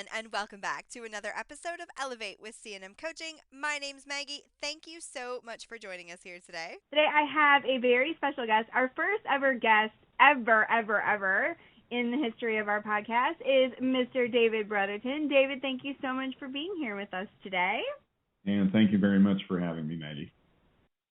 everyone, and welcome back to another episode of Elevate with C&M Coaching. My name's Maggie. Thank you so much for joining us here today. Today I have a very special guest. Our first ever guest ever in the history of our podcast is Mr. David Brotherton. David, thank you so much for being here with us today. And thank you very much for having me, Maggie.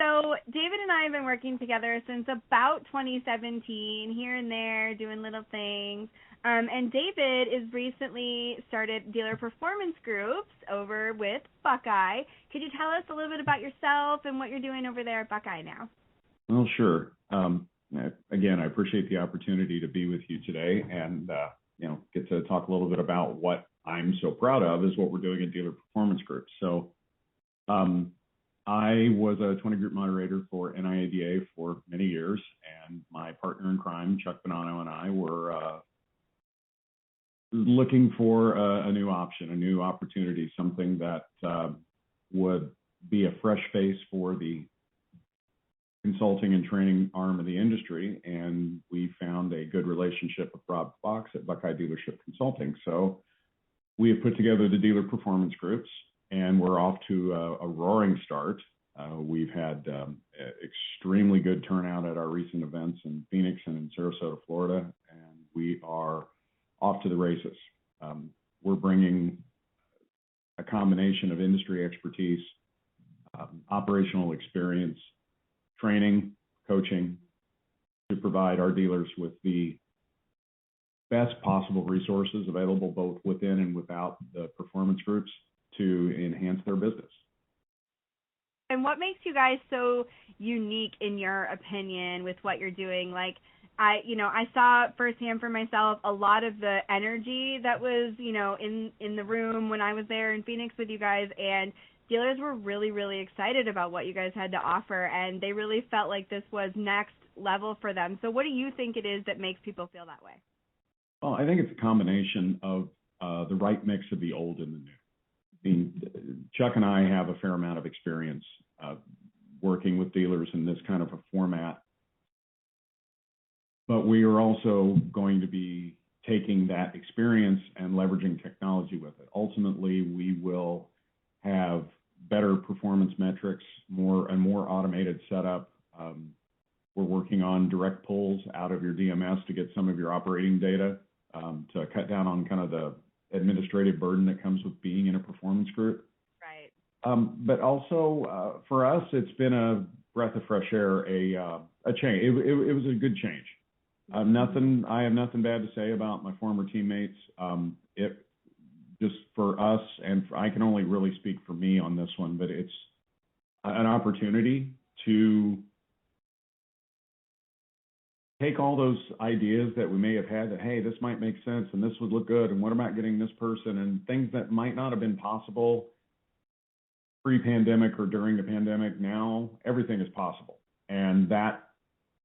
So David and I have been working together since about 2017, here and there, doing little things. And David has recently started dealer performance groups over with Buckeye. Could you tell us a little bit about yourself and what you're doing over there at Buckeye now? Well, sure. Again, I appreciate the opportunity to be with you today and get to talk a little bit about what I'm so proud of is what we're doing at dealer performance groups. So I was a 20 group moderator for NIADA for many years, and my partner in crime, Chuck Bonanno, and I were looking for a new option, a new opportunity, something that would be a fresh face for the consulting and training arm of the industry. And we found a good relationship with Rob Fox at Buckeye Dealership Consulting. So we have put together the dealer performance groups, and we're off to a roaring start. We've had extremely good turnout at our recent events in Phoenix and in Sarasota, Florida, and we are off to the races. We're bringing a combination of industry expertise, operational experience, training, coaching to provide our dealers with the best possible resources available both within and without the performance groups to enhance their business. And what makes you guys so unique in your opinion with what you're doing? Like, I saw firsthand for myself a lot of the energy that was, in the room when I was there in Phoenix with you guys, and dealers were really, really excited about what you guys had to offer, and they really felt like this was next level for them. So what do you think it is that makes people feel that way? Well, I think it's a combination of the right mix of the old and the new. I mean, Chuck and I have a fair amount of experience working with dealers in this kind of a format, but we are also going to be taking that experience and leveraging technology with it. Ultimately, we will have better performance metrics, more automated setup. We're working on direct pulls out of your DMS to get some of your operating data to cut down on kind of the administrative burden that comes with being in a performance group. Right. But also for us, it's been a breath of fresh air, a change. It was a good change. I have nothing bad to say about my former teammates. It just for us, and I can only really speak for me on this one, but it's an opportunity to take all those ideas that we may have had that, hey, this might make sense and this would look good, and what about getting this person, and things that might not have been possible pre-pandemic or during the pandemic. Now everything is possible, and that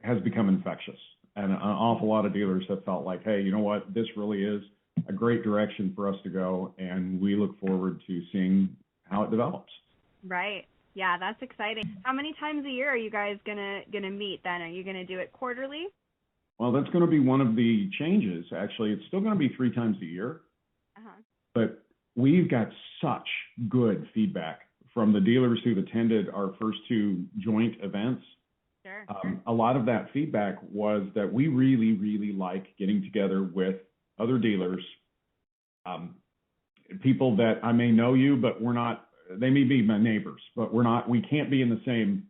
has become infectious. And an awful lot of dealers have felt like, hey, you know what, this really is a great direction for us to go, and we look forward to seeing how it develops. Right. Yeah, that's exciting. How many times a year are you guys gonna meet then? Are you gonna do it quarterly? Well, that's going to be one of the changes. Actually, it's still going to be 3 times a year. But we've got such good feedback from the dealers who've attended our first 2 joint events. Sure. A lot of that feedback was that we really, really like getting together with other dealers, people that I may know you, but we're not, they may be my neighbors, but we can't be in the same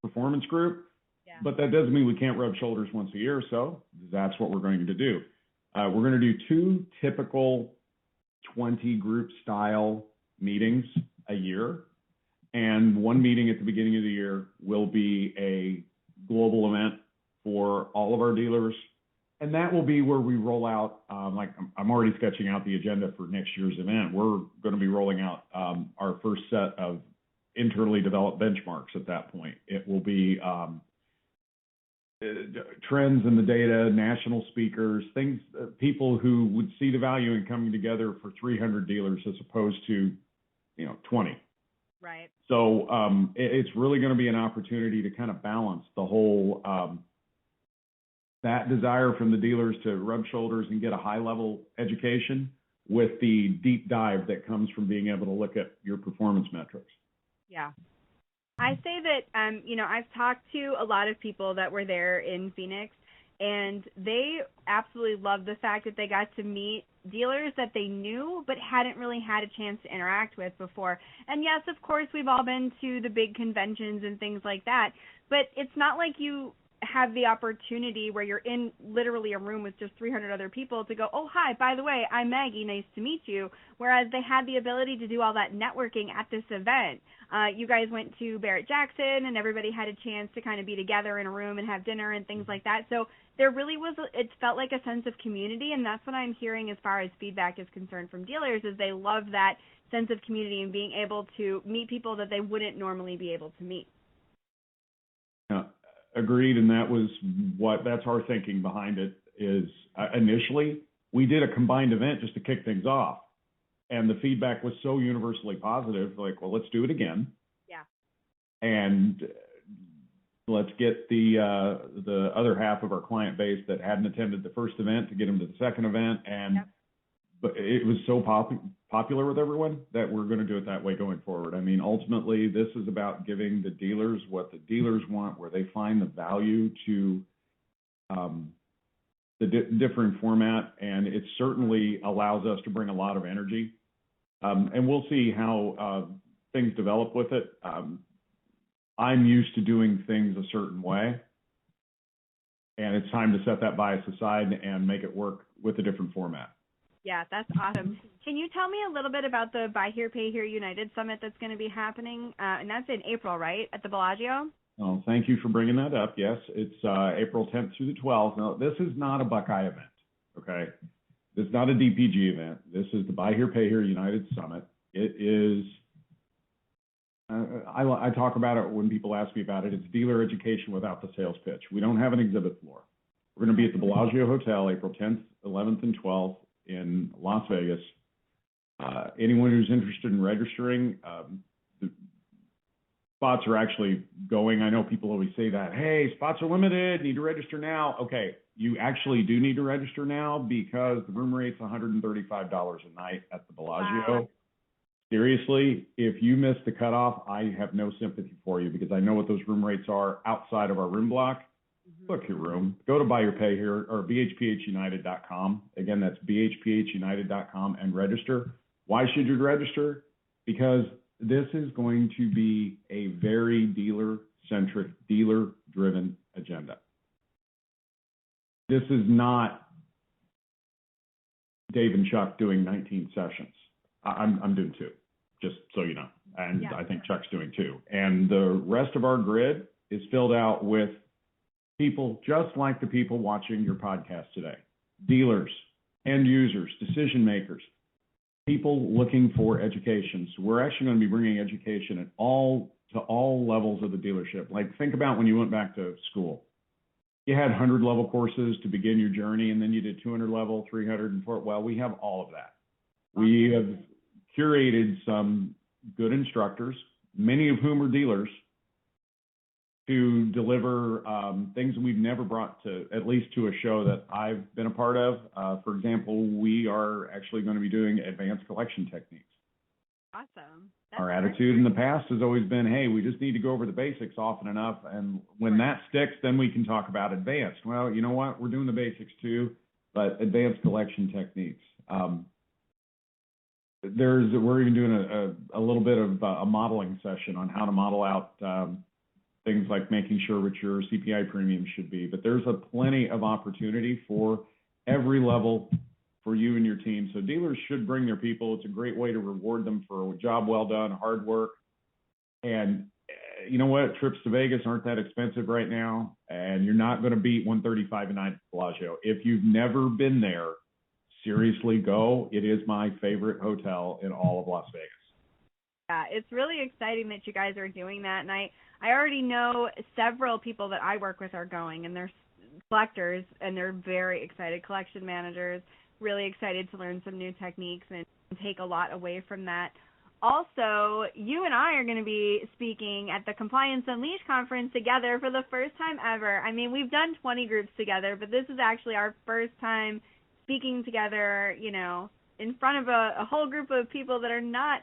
performance group. Yeah. But that doesn't mean we can't rub shoulders once a year, so that's what we're going to do. We're going to do 2 typical 20 group style meetings a year, and 1 meeting at the beginning of the year will be a global event for all of our dealers, and that will be where we roll out, like I'm already sketching out the agenda for next year's event. We're going to be rolling out our first set of internally developed benchmarks at that point. It will be trends in the data, national speakers, things, people who would see the value in coming together for 300 dealers as opposed to, 20. Right. So it's really going to be an opportunity to kind of balance the whole, that desire from the dealers to rub shoulders and get a high level education with the deep dive that comes from being able to look at your performance metrics. Yeah. I say that, I've talked to a lot of people that were there in Phoenix, and they absolutely loved the fact that they got to meet dealers that they knew but hadn't really had a chance to interact with before. And yes, of course, we've all been to the big conventions and things like that, but it's not like you have the opportunity where you're in literally a room with just 300 other people to go, oh, hi, by the way, I'm Maggie, nice to meet you. Whereas they had the ability to do all that networking at this event. You guys went to Barrett-Jackson, and everybody had a chance to kind of be together in a room and have dinner and things like that. So there really was, it felt like a sense of community, and that's what I'm hearing as far as feedback is concerned from dealers, is they love that sense of community and being able to meet people that they wouldn't normally be able to meet. Agreed, and that's our thinking behind it is initially we did a combined event just to kick things off, and the feedback was so universally positive, like, well, let's do it again. Yeah. And let's get the other half of our client base that hadn't attended the first event to get them to the second event, and Yep. But it was so popular with everyone that we're going to do it that way going forward. I mean, ultimately, this is about giving the dealers what the dealers want, where they find the value to the different format, and it certainly allows us to bring a lot of energy. And we'll see how things develop with it. I'm used to doing things a certain way, and it's time to set that bias aside and make it work with a different format. Yeah, that's awesome. Can you tell me a little bit about the Buy Here, Pay Here United Summit that's going to be happening? And that's in April, right, at the Bellagio? Oh, thank you for bringing that up. Yes, it's April 10th through the 12th. Now, this is not a Buckeye event, okay? This is not a DPG event. This is the Buy Here, Pay Here United Summit. It is, I talk about it when people ask me about it. It's dealer education without the sales pitch. We don't have an exhibit floor. We're going to be at the Bellagio Hotel April 10th, 11th, and 12th in Las Vegas. Anyone who's interested in registering, the spots are actually going. I know people always say that, hey, spots are limited, need to register now. Okay, you actually do need to register now because the room rate's $135 a night at the Bellagio. Wow. Seriously, if you miss the cutoff, I have no sympathy for you because I know what those room rates are outside of our room block. Book your room. Go to Buy Your Pay Here or BHPHunited.com. Again, that's BHPHunited.com and register. Why should you register? Because this is going to be a very dealer-centric, dealer-driven agenda. This is not Dave and Chuck doing 19 sessions. I'm doing 2, just so you know. And yeah. I think Chuck's doing 2. And the rest of our grid is filled out with people just like the people watching your podcast today. Dealers, end users, decision makers, people looking for education. So we're actually going to be bringing education to all levels of the dealership. Like, think about when you went back to school. You had 100-level courses to begin your journey, and then you did 200-level, 300, and 400. Well, we have all of that. We have curated some good instructors, many of whom are dealers, to deliver things we've never brought to, at least to a show that I've been a part of. For example, we are actually going to be doing advanced collection techniques. Awesome. Our attitude in the past has always been, hey, we just need to go over the basics often enough, and when that sticks, then we can talk about advanced. Well, you know what? We're doing the basics too, but advanced collection techniques. We're even doing a little bit of a modeling session on how to model out things like making sure what your CPI premium should be. But there's plenty of opportunity for every level for you and your team. So dealers should bring their people. It's a great way to reward them for a job well done, hard work. And you know what? Trips to Vegas aren't that expensive right now, and you're not going to beat $135 a night at Bellagio. If you've never been there, seriously go. It is my favorite hotel in all of Las Vegas. Yeah, it's really exciting that you guys are doing that, and I already know several people that I work with are going, and they're collectors, and they're very excited, collection managers, really excited to learn some new techniques and take a lot away from that. Also, you and I are going to be speaking at the Compliance Unleashed conference together for the first time ever. I mean, we've done 20 groups together, but this is actually our first time speaking together, in front of a whole group of people that are not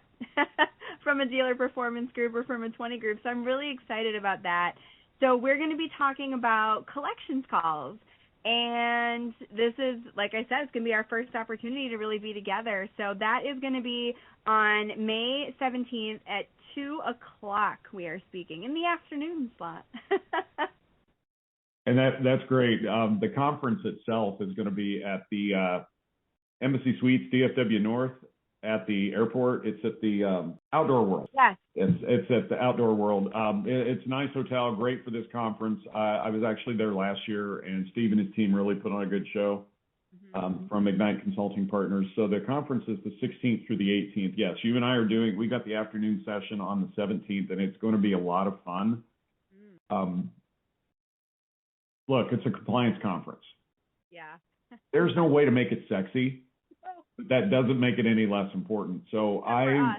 from a dealer performance group or from a 20 group. So I'm really excited about that. So we're going to be talking about collections calls. And this is, like I said, it's going to be our first opportunity to really be together. So that is going to be on May 17th at 2 o'clock. We are speaking in the afternoon slot. And that's great. The conference itself is going to be at the Embassy Suites, DFW North, at the airport. It's at the Outdoor World. Yes. It's at the Outdoor World. It's a nice hotel, great for this conference. I was actually there last year, and Steve and his team really put on a good show from Ignite Consulting Partners. So the conference is the 16th through the 18th. Yes, you and I are we got the afternoon session on the 17th, and it's going to be a lot of fun. Look, it's a compliance conference. Yeah. There's no way to make it sexy. That doesn't make it any less important. So I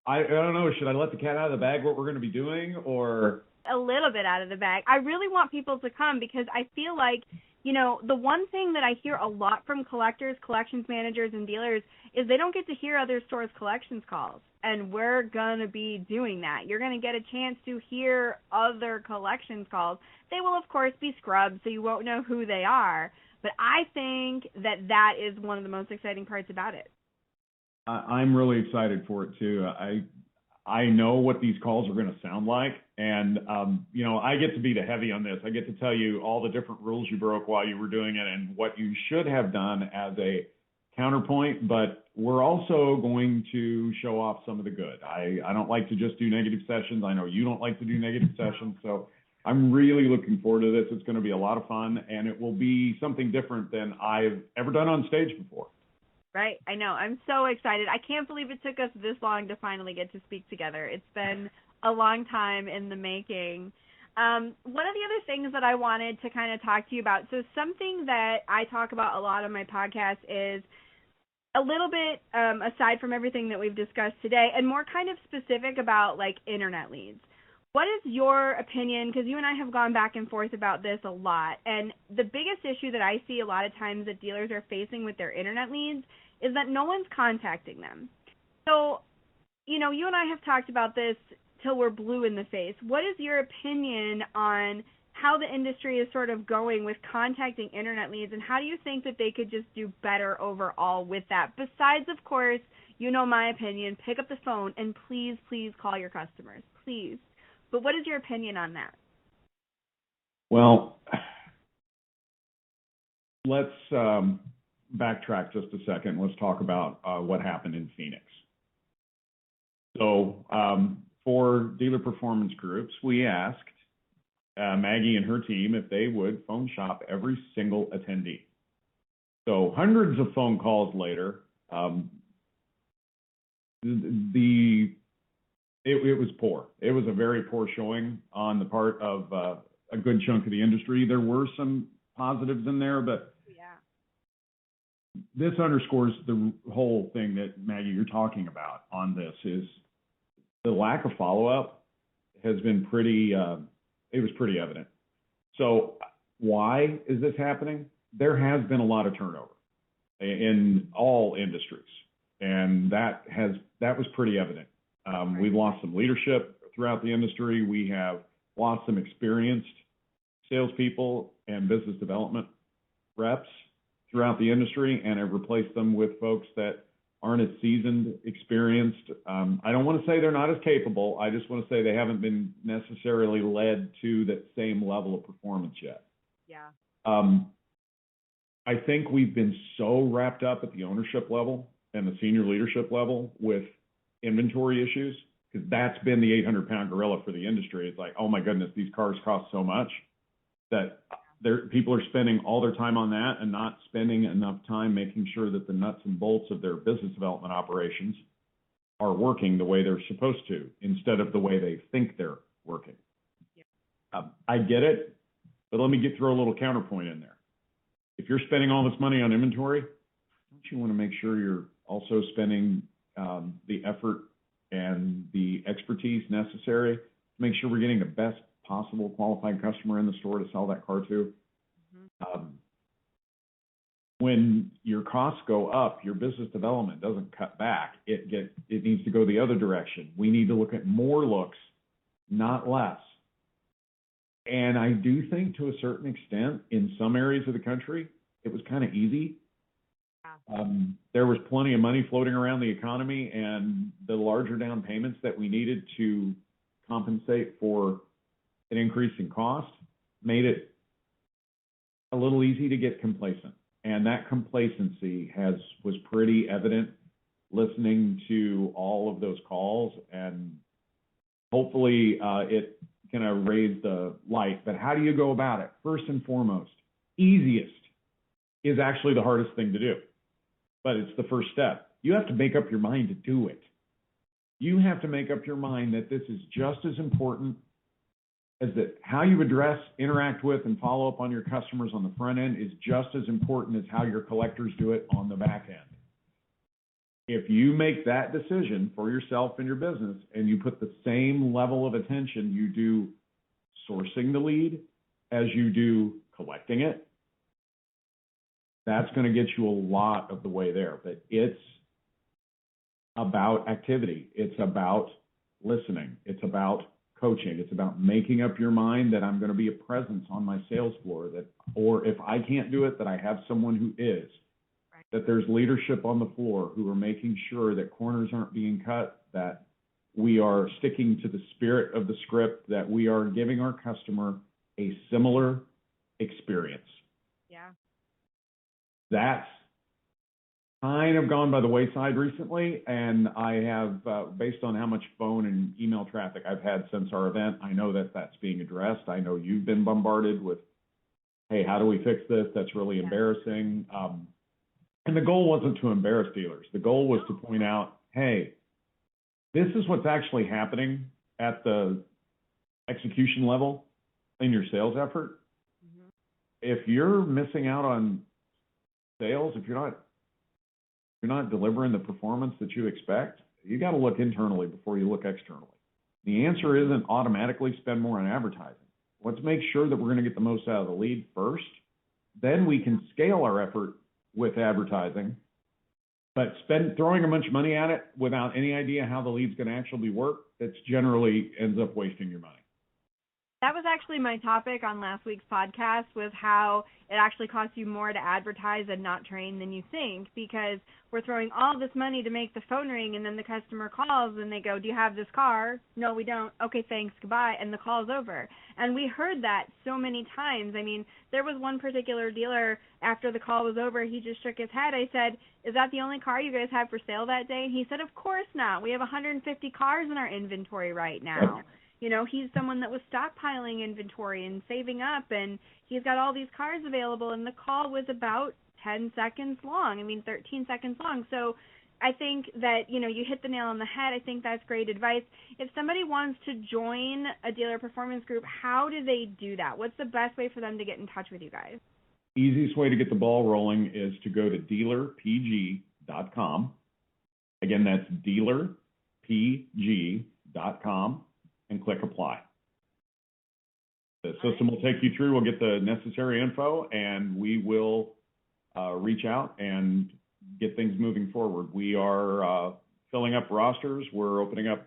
don't know, should I let the cat out of the bag what we're going to be doing, or? A little bit out of the bag. I really want people to come because I feel like, you know, the one thing that I hear a lot from collectors, collections managers, and dealers is they don't get to hear other stores' collections calls. And we're going to be doing that. You're going to get a chance to hear other collections calls. They will, of course, be scrubbed, so you won't know who they are. But I think that is one of the most exciting parts about it. I'm really excited for it, too. I know what these calls are going to sound like. And, you know, I get to be the heavy on this. I get to tell you all the different rules you broke while you were doing it and what you should have done as a counterpoint. But we're also going to show off some of the good. I don't like to just do negative sessions. I know you don't like to do negative sessions. So I'm really looking forward to this. It's going to be a lot of fun, and it will be something different than I've ever done on stage before. Right. I know. I'm so excited. I can't believe it took us this long to finally get to speak together. It's been a long time in the making. One of the other things that I wanted to kind of talk to you about, so something that I talk about a lot on my podcast is a little bit aside from everything that we've discussed today and more kind of specific about like internet leads. What is your opinion? Because you and I have gone back and forth about this a lot. And the biggest issue that I see a lot of times that dealers are facing with their internet leads is that no one's contacting them. So, you know, you and I have talked about this till we're blue in the face. What is your opinion on how the industry is sort of going with contacting internet leads, and how do you think that they could just do better overall with that? Besides, of course, you know my opinion, pick up the phone and please, please call your customers. Please. But what is your opinion on that? Well, let's backtrack just a second. Let's talk about what happened in Phoenix. So for dealer performance groups, we asked Maggie and her team if they would phone shop every single attendee. So hundreds of phone calls later, it was poor. It was a very poor showing on the part of a good chunk of the industry. There were some positives in there, but this underscores the whole thing that, Maggie, you're talking about on this is the lack of follow-up has been pretty, it was pretty evident. So why is this happening? There has been a lot of turnover in all industries, and that was pretty evident. We've lost some leadership throughout the industry. We have lost some experienced salespeople and business development reps throughout the industry, and have replaced them with folks that aren't as seasoned, experienced. I don't want to say they're not as capable. I just want to say they haven't been necessarily led to that same level of performance yet. Yeah. I think we've been so wrapped up at the ownership level and the senior leadership level with inventory issues, because that's been the 800-pound gorilla for the industry. It's like, oh my goodness, these cars cost so much that people are spending all their time on that and not spending enough time making sure that the nuts and bolts of their business development operations are working the way they're supposed to, instead of the way they think they're working. Yeah. I get it, but let me throw a little counterpoint in there. If you're spending all this money on inventory, don't you want to make sure you're also spending the effort and the expertise necessary to make sure we're getting the best possible qualified customer in the store to sell that car to? when your costs go up, your business development doesn't cut back. It needs to go the other direction. We need to look at more looks, not less. And I do think to a certain extent, in some areas of the country, it was kind of easy. There was plenty of money floating around the economy, and the larger down payments that we needed to compensate for an increase in cost made it a little easy to get complacent. And that complacency was pretty evident listening to all of those calls, and hopefully it kind of raised the light. But how do you go about it? First and foremost, easiest is actually the hardest thing to do, but it's the first step. You have to make up your mind to do it. You have to make up your mind that this is just as important as that how you address, interact with, and follow up on your customers on the front end is just as important as how your collectors do it on the back end. If you make that decision for yourself and your business, and you put the same level of attention you do sourcing the lead as you do collecting it, that's going to get you a lot of the way there. But it's about activity. It's about listening. It's about coaching. It's about making up your mind that I'm going to be a presence on my sales floor, or if I can't do it, that I have someone who is, right. That there's leadership on the floor who are making sure that corners aren't being cut, that we are sticking to the spirit of the script, that we are giving our customer a similar experience. Yeah. That's kind of gone by the wayside recently, and I have, based on how much phone and email traffic I've had since our event, I know that that's being addressed. I know you've been bombarded with, hey, how do we fix this? That's really embarrassing. And the goal wasn't to embarrass dealers. The goal was to point out, hey, this is what's actually happening at the execution level in your sales effort. Mm-hmm. If you're missing out on sales, if you're not delivering the performance that you expect, you got to look internally before you look externally. The answer isn't automatically spend more on advertising. Let's make sure that we're going to get the most out of the lead first. Then we can scale our effort with advertising. But throwing a bunch of money at it without any idea how the lead's going to actually work, that's generally ends up wasting your money. That was actually my topic on last week's podcast, was how it actually costs you more to advertise and not train than you think, because we're throwing all this money to make the phone ring, and then the customer calls and they go, do you have this car? No, we don't. Okay, thanks, goodbye, and the call's over. And we heard that so many times. I mean, there was one particular dealer, after the call was over, he just shook his head. I said, is that the only car you guys have for sale that day? And he said, of course not. We have 150 cars in our inventory right now. You know, he's someone that was stockpiling inventory and saving up, and he's got all these cars available, and the call was about 10 seconds long. I mean, 13 seconds long. So I think that, you know, you hit the nail on the head. I think that's great advice. If somebody wants to join a dealer performance group, how do they do that? What's the best way for them to get in touch with you guys? Easiest way to get the ball rolling is to go to dealerpg.com. Again, that's dealerpg.com. and click apply. The system will take you through. We'll get the necessary info, and we will reach out and get things moving forward. We are filling up rosters. We're opening up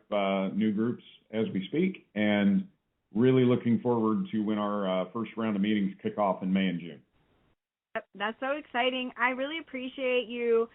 new groups as we speak, and really looking forward to when our first round of meetings kick off in May and June. That's so exciting. I really appreciate you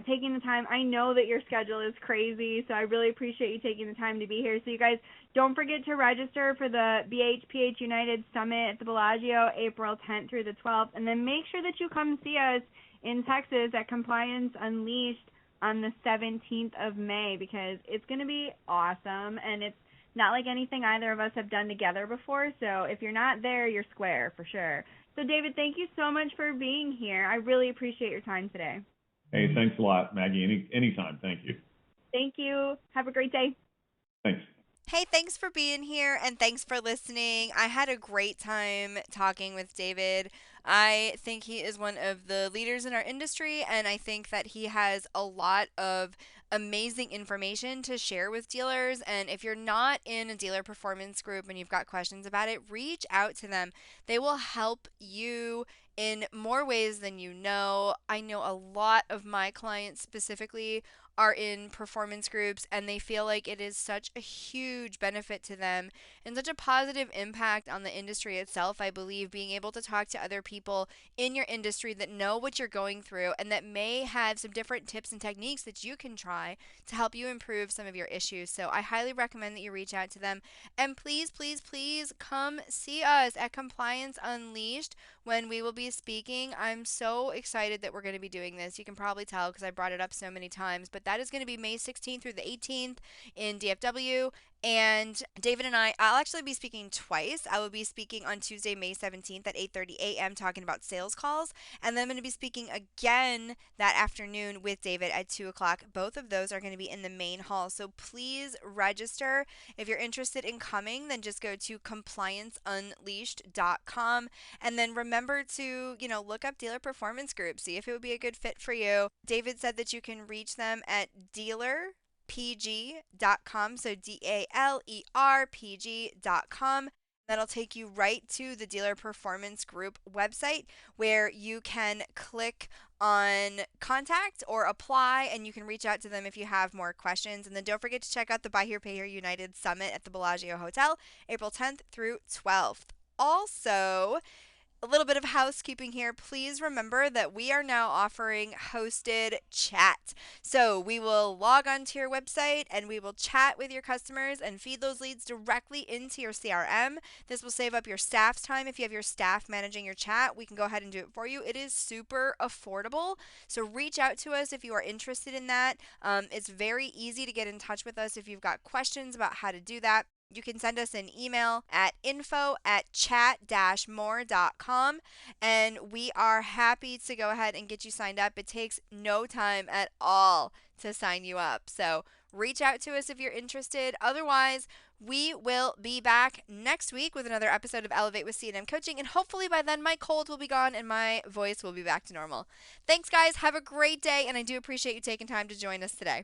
taking the time. I know that your schedule is crazy, so I really appreciate you taking the time to be here. So you guys, don't forget to register for the BHPH United Summit at the Bellagio, April 10th through the 12th, and then make sure that you come see us in Texas at Compliance Unleashed on the 17th of May, because it's going to be awesome, and it's not like anything either of us have done together before, so if you're not there, you're square for sure. So David, thank you so much for being here. I really appreciate your time today. Hey, thanks a lot, Maggie. Anytime. Thank you. Thank you. Have a great day. Thanks. Hey, thanks for being here, and thanks for listening. I had a great time talking with David. I think he is one of the leaders in our industry, and I think that he has a lot of amazing information to share with dealers. And if you're not in a dealer performance group and you've got questions about it, reach out to them. They will help you in more ways than you know. I know a lot of my clients specifically are in performance groups and they feel like it is such a huge benefit to them and such a positive impact on the industry itself. I believe being able to talk to other people in your industry that know what you're going through and that may have some different tips and techniques that you can try to help you improve some of your issues. So I highly recommend that you reach out to them. And please, please, please come see us at Compliance Unleashed when we will be speaking. I'm so excited that we're going to be doing this. You can probably tell because I brought it up so many times, but that is going to be May 16th through the 18th in DFW. And David and I'll actually be speaking twice. I will be speaking on Tuesday, May 17th at 8:30 a.m. talking about sales calls. And then I'm going to be speaking again that afternoon with David at 2 o'clock. Both of those are going to be in the main hall. So please register. If you're interested in coming, then just go to complianceunleashed.com. And then remember to, look up dealer performance groups, see if it would be a good fit for you. David said that you can reach them at dealerpg.com. So DALERPG.com. That'll take you right to the Dealer Performance Group website where you can click on contact or apply and you can reach out to them if you have more questions. And then don't forget to check out the Buy Here Pay Here United Summit at the Bellagio Hotel, April 10th through 12th. Also, a little bit of housekeeping here. Please remember that we are now offering hosted chat. So we will log onto your website and we will chat with your customers and feed those leads directly into your CRM. This will save up your staff's time. If you have your staff managing your chat, we can go ahead and do it for you. It is super affordable. So reach out to us if you are interested in that. It's very easy to get in touch with us if you've got questions about how to do that. You can send us an email at info@chat-more.com and we are happy to go ahead and get you signed up. It takes no time at all to sign you up. So reach out to us if you're interested. Otherwise, we will be back next week with another episode of Elevate with C&M Coaching. And hopefully by then my cold will be gone and my voice will be back to normal. Thanks, guys. Have a great day. And I do appreciate you taking time to join us today.